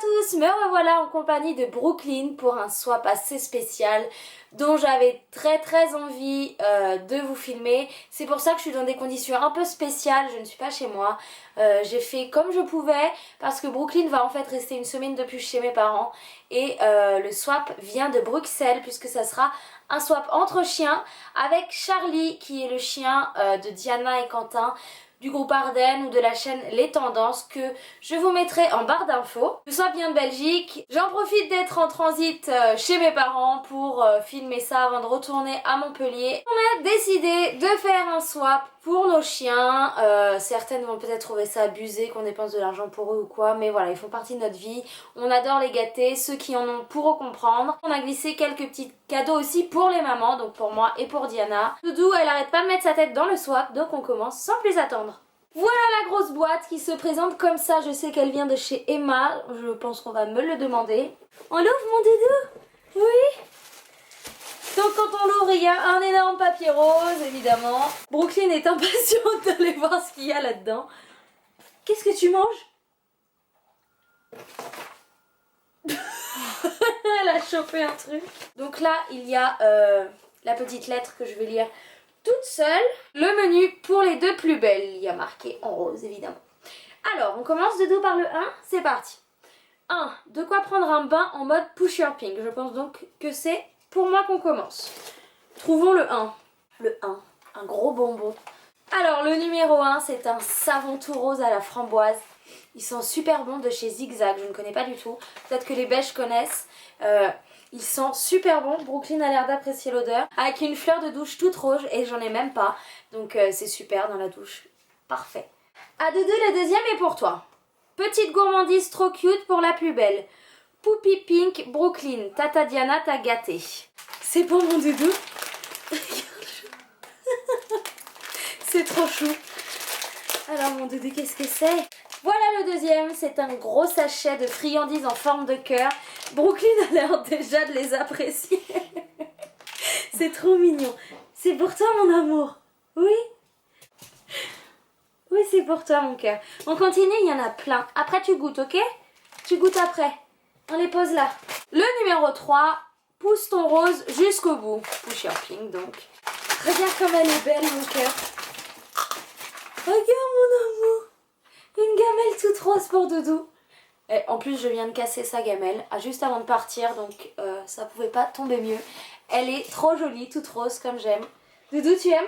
tous, me revoilà en compagnie de Brooklyn pour un swap assez spécial dont j'avais très envie de vous filmer. C'est pour ça que je suis dans des conditions un peu spéciales, je ne suis pas chez moi. J'ai fait comme je pouvais parce que Brooklyn va en fait rester une semaine de plus chez mes parents et le swap vient de Bruxelles puisque ça sera un swap entre chiens avec Charlie qui est le chien de Diana et Quentin du groupe Ardennes ou de la chaîne Les Tendances que je vous mettrai en barre d'infos. Le swap vient de Belgique. J'en profite d'être en transit chez mes parents pour filmer ça avant de retourner à Montpellier. On a décidé de faire un swap pour nos chiens. Certaines vont peut-être trouver ça abusé qu'on dépense de l'argent pour eux ou quoi, mais voilà, ils font partie de notre vie. On adore les gâter, ceux qui en ont pourront comprendre. On a glissé quelques petits cadeaux aussi pour les mamans, donc pour moi et pour Diana. Doudou, elle arrête pas de mettre sa tête dans le swap, donc on commence sans plus attendre. Voilà la grosse boîte qui se présente comme ça. Je sais qu'elle vient de chez Emma. Je pense qu'on va me le demander. On l'ouvre mon doudou? Oui. Donc quand on l'ouvre, il y a un énorme papier rose, évidemment. Brooklyn est impatiente d'aller voir ce qu'il y a là-dedans. Qu'est-ce que tu manges? Elle a chopé un truc. Donc là, il y a la petite lettre que je vais lire toute seule. Le menu pour les deux plus belles. Il y a marqué en rose, évidemment. Alors, on commence Doudou par le 1. C'est parti. 1. De quoi prendre un bain en mode pusher pink. Je pense donc que c'est pour moi qu'on commence. Trouvons le 1. Le 1. Un gros bonbon. Alors, le numéro 1, c'est un savon tout rose à la framboise. Ils sont super bons de chez Zigzag. Je ne connais pas du tout. Peut-être que les Belges connaissent. Ils sont super bons. Brooklyn a l'air d'apprécier l'odeur. Avec une fleur de douche toute rouge et j'en ai même pas. Donc c'est super dans la douche. Parfait. À Doudou, le deuxième est pour toi. Petite gourmandise trop cute pour la plus belle. Poupie Pink Brooklyn. Tata Diana t'a gâté. C'est pour mon Doudou. C'est trop chou. Alors mon Doudou, qu'est-ce que c'est? Voilà le deuxième, c'est un gros sachet de friandises en forme de cœur. Brooklyn a l'air déjà de les apprécier. C'est trop mignon. C'est pour toi mon amour. Oui? Oui, c'est pour toi mon cœur. On continue, il y en a plein. Après tu goûtes, ok? Tu goûtes après. On les pose là. Le numéro 3, pousse ton rose jusqu'au bout. Pusher pink donc. Regarde comme elle est belle mon cœur. Regarde mon amour. Une gamelle toute rose pour Doudou. Et en plus, je viens de casser sa gamelle juste avant de partir, donc ça pouvait pas tomber mieux. Elle est trop jolie, toute rose comme j'aime. Doudou, tu aimes?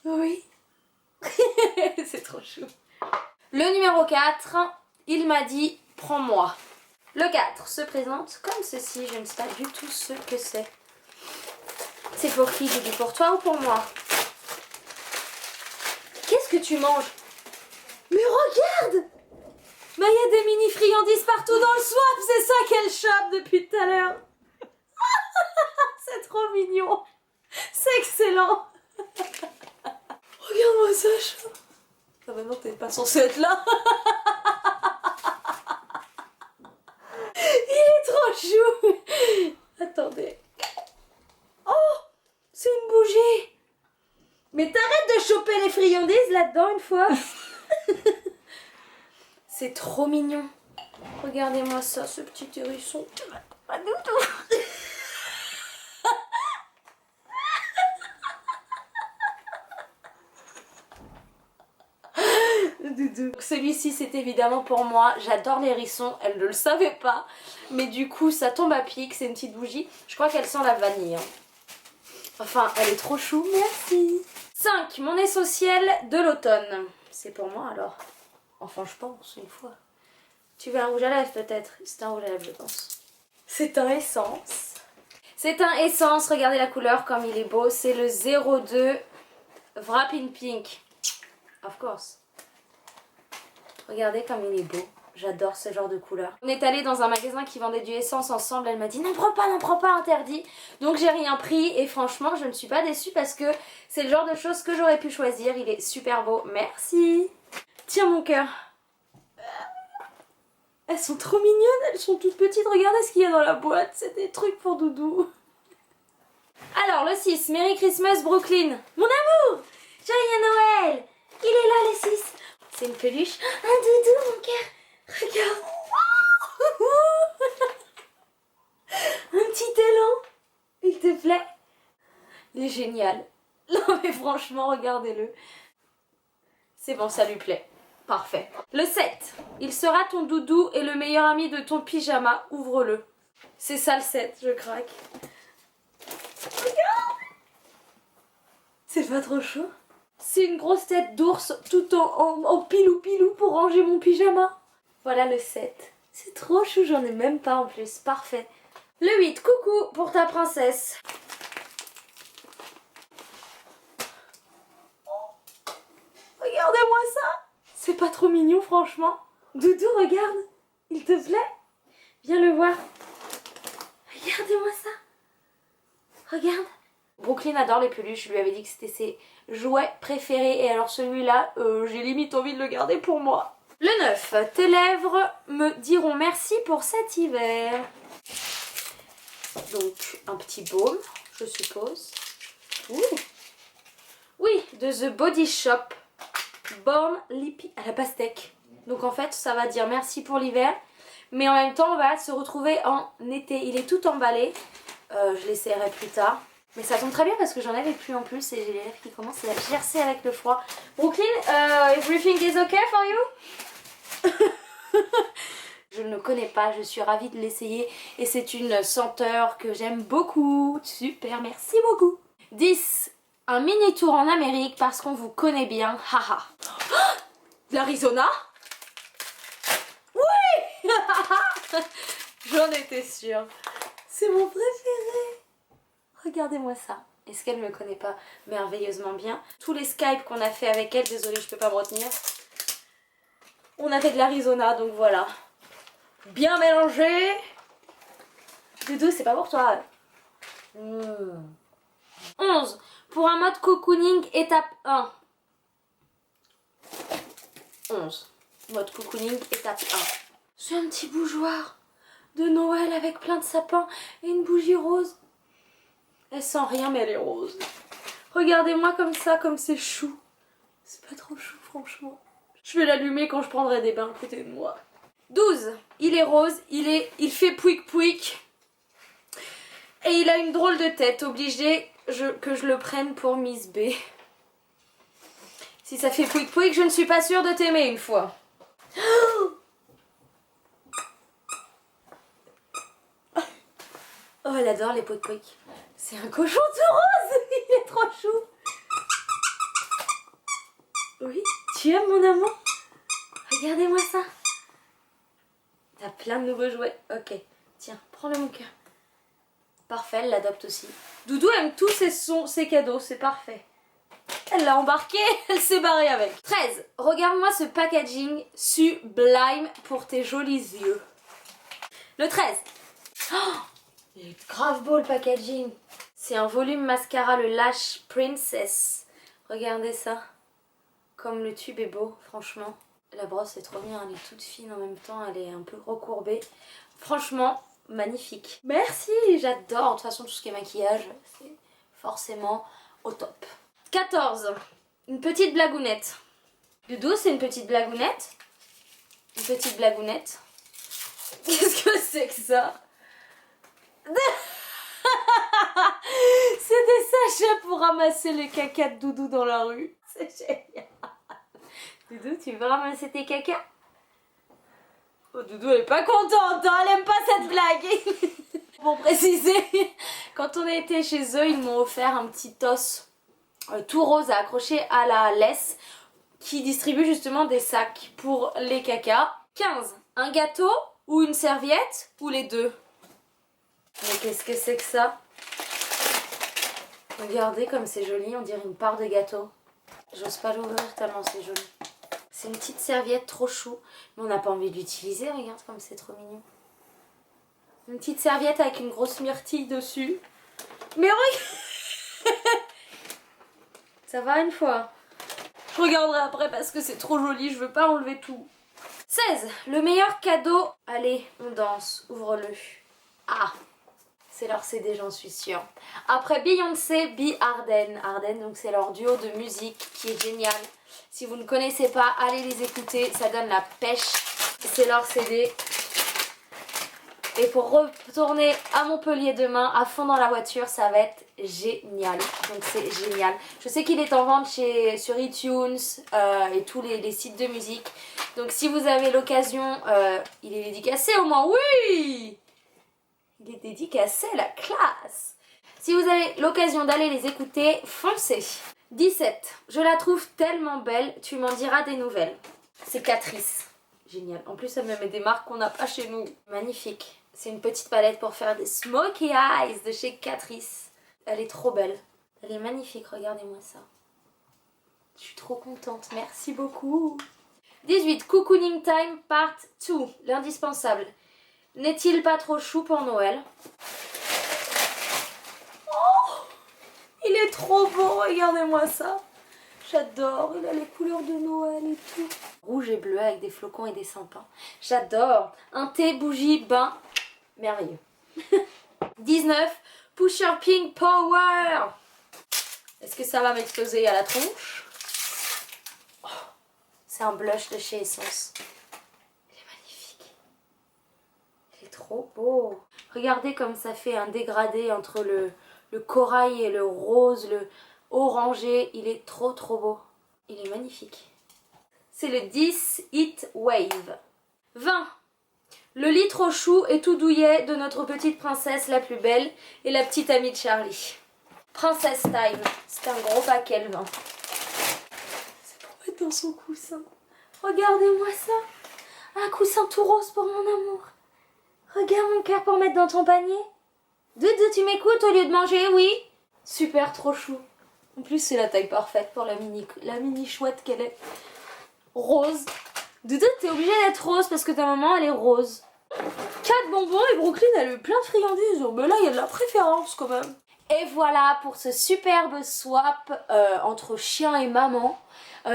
Oui. C'est trop chou. Le numéro 4, il m'a dit « Prends-moi ». Le 4 se présente comme ceci. Je ne sais pas du tout ce que c'est. C'est pour qui, Doudou? Pour toi ou pour moi? Qu'est-ce que tu manges? Mais regarde! Mais il y a des mini friandises partout dans le swap, c'est ça qu'elle chope depuis tout à l'heure. C'est trop mignon. C'est excellent. Regarde-moi ça, chat. Ah bah non, t'es pas censé être là. Il est trop chou. Attendez. Oh, c'est une bougie. Mais t'arrêtes de choper les friandises là-dedans une fois. C'est trop mignon. Regardez-moi ça, ce petit hérisson. Ah, Doudou. Doudou. Celui-ci, c'est évidemment pour moi. J'adore les hérissons. Elle ne le savait pas. Mais du coup, ça tombe à pic. C'est une petite bougie. Je crois qu'elle sent la vanille. Enfin, elle est trop chou. Merci. 5. Mon essentiel de l'automne. C'est pour moi alors. Enfin, je pense, une fois. Tu veux un rouge à lèvres peut-être? C'est un rouge à lèvres, je pense. C'est un essence. C'est un essence, regardez la couleur comme il est beau. C'est le 02 Wrap in Pink. Of course. Regardez comme il est beau. J'adore ce genre de couleur. On est allé dans un magasin qui vendait du essence ensemble. Elle m'a dit n'en prends pas, interdit. Donc j'ai rien pris et franchement, je ne suis pas déçue parce que c'est le genre de choses que j'aurais pu choisir. Il est super beau. Merci. Tiens mon cœur. Elles sont trop mignonnes, elles sont toutes petites. Regardez ce qu'il y a dans la boîte. C'est des trucs pour Doudou. Alors le 6, Merry Christmas Brooklyn. Mon amour, joyeux Noël. Il est là le 6. C'est une peluche. Un doudou mon cœur. Regarde. Il est génial. Non mais franchement, regardez-le. C'est bon, ça lui plaît. Parfait. Le 7. Il sera ton doudou et le meilleur ami de ton pyjama. Ouvre-le. C'est ça le 7, je craque. Regarde! C'est pas trop chaud? C'est une grosse tête d'ours tout en pilou-pilou pour ranger mon pyjama. Voilà le 7. C'est trop chou, j'en ai même pas en plus. Parfait. Le 8. Coucou pour ta princesse. Regardez-moi ça. C'est pas trop mignon franchement. Doudou, regarde. Il te plaît? Viens le voir. Regardez-moi ça. Regarde. Brooklyn adore les peluches. Je lui avais dit que c'était ses jouets préférés. Et alors celui-là, j'ai limite envie de le garder pour moi. Le 9. Tes lèvres me diront merci pour cet hiver. Donc un petit baume, je suppose. Ouh. Oui, de The Body Shop. Balm Lippy à la pastèque. Donc en fait ça va dire merci pour l'hiver, mais en même temps on va se retrouver en été. Il est tout emballé, je l'essaierai plus tard, mais ça tombe très bien parce que j'en avais plus en plus et j'ai les lèvres qui commencent à gercer avec le froid. Brooklyn, everything is okay for you? Je ne le connais pas, je suis ravie de l'essayer et c'est une senteur que j'aime beaucoup. Super, merci beaucoup. 10. Un mini tour en Amérique parce qu'on vous connaît bien. Haha. L'Arizona? Oui. J'en étais sûre. C'est mon préféré. Regardez-moi ça. Est-ce qu'elle ne me connaît pas merveilleusement bien? Tous les Skype qu'on a fait avec elle, désolée je peux pas me retenir. On a fait de l'Arizona donc voilà. Bien mélangé. Doudou, c'est pas pour toi. 11. Pour un mode cocooning, étape 1. 11. Mode cocooning, étape 1. C'est un petit bougeoir de Noël avec plein de sapins et une bougie rose. Elle sent rien mais elle est rose. Regardez-moi comme ça, comme c'est chou. C'est pas trop chou franchement. Je vais l'allumer quand je prendrai des bains à côté de moi. 12. Il est rose, il fait pouic pouic. Et il a une drôle de tête, obligé que je le prenne pour Miss B. Si ça fait pouic pouic, je ne suis pas sûre de t'aimer une fois. Oh, elle adore les pouic pouic. C'est un cochon tout rose. Il est trop chou. Oui, tu aimes mon amour? Regardez-moi ça. T'as plein de nouveaux jouets. Ok, tiens, prends-le mon cœur. Parfait, elle l'adopte aussi. Doudou aime tous ses cadeaux, c'est parfait. Elle l'a embarqué, elle s'est barrée avec. 13. Regarde-moi ce packaging sublime pour tes jolis yeux. Le 13. Oh, il est grave beau le packaging. C'est un volume mascara, le Lash Princess. Regardez ça. Comme le tube est beau, franchement. La brosse est trop bien, elle est toute fine en même temps, elle est un peu recourbée. Franchement, magnifique. Merci, j'adore. De toute façon, tout ce qui est maquillage, c'est forcément au top. 14. Une petite blagounette. Doudou, c'est une petite blagounette. Une petite blagounette. Qu'est-ce que c'est que ça? C'est des sachets pour ramasser les cacas de Doudou dans la rue. C'est génial. Doudou, tu veux ramasser tes cacas? Oh, Doudou, elle est pas contente, hein, elle aime pas cette blague. Pour préciser, quand on était chez eux, ils m'ont offert un petit os tout rose à accrocher à la laisse qui distribue justement des sacs pour les cacas. 15. Un gâteau ou une serviette ou les deux? Mais qu'est-ce que c'est que ça? Regardez comme c'est joli, on dirait une part de gâteau. J'ose pas l'ouvrir tellement c'est joli. C'est une petite serviette trop chou, mais on n'a pas envie de l'utiliser, regarde comme c'est trop mignon. Une petite serviette avec une grosse myrtille dessus. Mais regarde. Ça va une fois. Je regarderai après parce que c'est trop joli, je veux pas enlever tout. 16. Le meilleur cadeau. Allez, on danse, ouvre-le. Ah, c'est leur CD, j'en suis sûre. Après Beyoncé, Be Arden. Arden, donc c'est leur duo de musique qui est génial. Si vous ne connaissez pas, allez les écouter, ça donne la pêche. C'est leur CD. Et pour retourner à Montpellier demain, à fond dans la voiture, ça va être génial. Donc c'est génial. Je sais qu'il est en vente sur iTunes et tous les sites de musique. Donc si vous avez l'occasion, il est dédicacé au moins, oui! Il est dédicacé, la classe! Si vous avez l'occasion d'aller les écouter, foncez. 17. Je la trouve tellement belle, tu m'en diras des nouvelles. C'est Catrice. Génial. En plus, elle me met des marques qu'on n'a pas chez nous. Magnifique. C'est une petite palette pour faire des smoky eyes de chez Catrice. Elle est trop belle. Elle est magnifique, regardez-moi ça. Je suis trop contente, merci beaucoup. 18. Cocooning Time Part 2, l'indispensable. N'est-il pas trop chou pour Noël? Oh, il est trop beau, regardez-moi ça. J'adore, il a les couleurs de Noël et tout. Rouge et bleu avec des flocons et des sapins. J'adore. Un thé, bougie, bain. Merveilleux. 19. Pusher Pink Power. Est-ce que ça va m'exploser à la tronche? Oh, c'est un blush de chez Essence. Il est magnifique. Il est trop beau. Regardez comme ça fait un dégradé entre le corail et le rose, le orangé. Il est trop beau. Il est magnifique. C'est le 10 Heat Wave. 20. Le lit trop chou et tout douillet de notre petite princesse la plus belle et la petite amie de Charlie. Princess Time. C'est un gros paquet le 20. C'est pour mettre dans son coussin. Regardez-moi ça. Un coussin tout rose pour mon amour. Regarde mon cœur pour mettre dans ton panier. Doudou, tu m'écoutes au lieu de manger, oui? Super, trop chou. En plus, c'est la taille parfaite pour la mini chouette qu'elle est. Rose. Doudou, t'es obligée d'être rose parce que ta maman, elle est rose. 4 bonbons et Brooklyn, elle a eu plein de friandises. Mais là, il y a de la préférence quand même. Et voilà pour ce superbe swap entre chien et maman.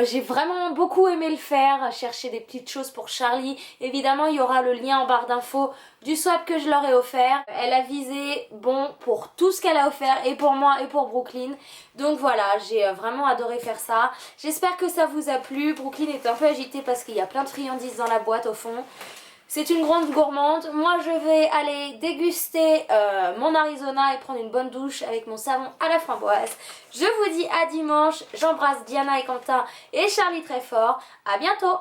J'ai vraiment beaucoup aimé le faire, chercher des petites choses pour Charlie. Évidemment, il y aura le lien en barre d'infos du swap que je leur ai offert. Elle a visé bon pour tout ce qu'elle a offert, et pour moi et pour Brooklyn. Donc voilà, j'ai vraiment adoré faire ça. J'espère que ça vous a plu. Brooklyn est un peu agitée parce qu'il y a plein de friandises dans la boîte au fond. C'est une grande gourmande. Moi, je vais aller déguster mon Arizona et prendre une bonne douche avec mon savon à la framboise. Je vous dis à dimanche. J'embrasse Diana et Quentin et Charlie très fort. À bientôt!